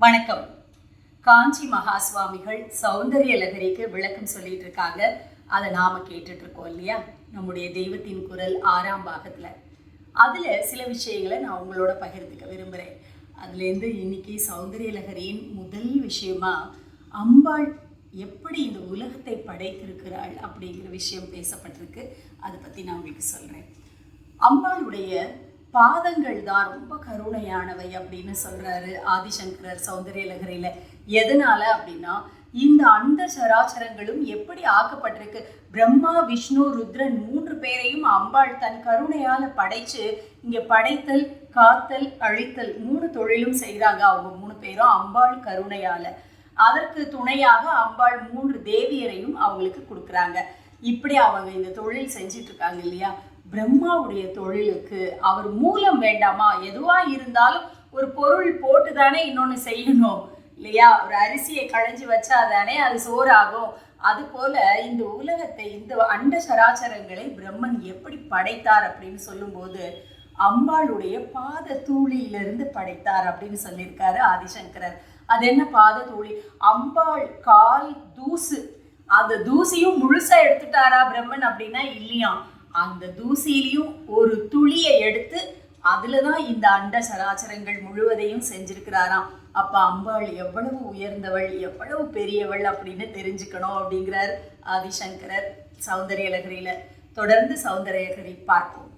வணக்கம். காஞ்சி மகா சுவாமிகள் சௌந்தரிய லகரிக்கு விளக்கம் சொல்லிட்டு இருக்காங்க. அதை நாம கேட்டுட்டு இருக்கோம் இல்லையா? நம்முடைய தெய்வத்தின் குரல் 6ஆம் பாகத்துல அதுல சில விஷயங்களை நான் உங்களோட பகிர்ந்துக்க விரும்புகிறேன். அதுலேருந்து இன்னைக்கு சௌந்தரிய லகரியின் முதல் விஷயமா அம்பாள் எப்படி இந்த உலகத்தை படைத்திருக்கிறாள் அப்படிங்கிற விஷயம் பேசப்பட்டிருக்கு. அதை பற்றி நான் உங்களுக்கு சொல்கிறேன். அம்பாளுடைய பாதங்கள் தான் ரொம்ப கருணையானவை அப்படின்னு சொல்கிறாரு ஆதிசங்கரர் சௌந்தரிய லகரியில். எதனால அப்படின்னா, இந்த அண்ட சராச்சரங்களும் எப்படி ஆக்கப்பட்டிருக்கு. பிரம்மா, விஷ்ணு, ருத்ரன் 3 பேரையும் அம்பாள் தன் கருணையால் படைச்சு இங்கே படைத்தல், காத்தல், அழித்தல் 3 தொழிலும் செய்கிறாங்க. அவங்க 3 பேரும் அம்பாள் கருணையால். அதற்கு துணையாக அம்பாள் 3 தேவியரையும் அவங்களுக்கு கொடுக்குறாங்க. இப்படி அவங்க இந்த தொழில் செஞ்சிட்டு இருக்காங்க இல்லையா? பிரம்மாவுடைய தொழிலுக்கு அவர் மூலம் வேண்டாமா? எதுவா இருந்தாலும் ஒரு பொருள் போட்டு தானே இன்னொன்று செய்யணும் இல்லையா? ஒரு அரிசியை களைஞ்சி வச்சா தானே அது சோறாகும். அதுபோல இந்த உலகத்தை, இந்த அண்ட சராச்சரங்களை பிரம்மன் எப்படி படைத்தார் அப்படின்னு சொல்லும்போது அம்பாளுடைய பாத தூளியிலிருந்து படைத்தார் அப்படின்னு சொல்லியிருக்காரு ஆதிசங்கரர். அது என்ன பாத தூளி? அம்பாள் கால் தூசு, அந்த தூசியும் முழுசா எடுத்துட்டாரா பிரம்மன் அப்படின்னா இல்லையா? அந்த தூசியிலையும் ஒரு துளியை எடுத்து அதுலதான் இந்த அண்ட சராச்சரங்கள் முழுவதையும் செஞ்சிருக்கிறாராம். அப்ப அம்பாள் எவ்வளவு உயர்ந்தவள், எவ்வளவு பெரியவள் அப்படின்னு தெரிஞ்சுக்கணும் அப்படிங்கிறார் ஆதிசங்கரர் சௌந்தரிய லகரியில. தொடர்ந்து சௌந்தரிய லகரி பார்ப்போம்.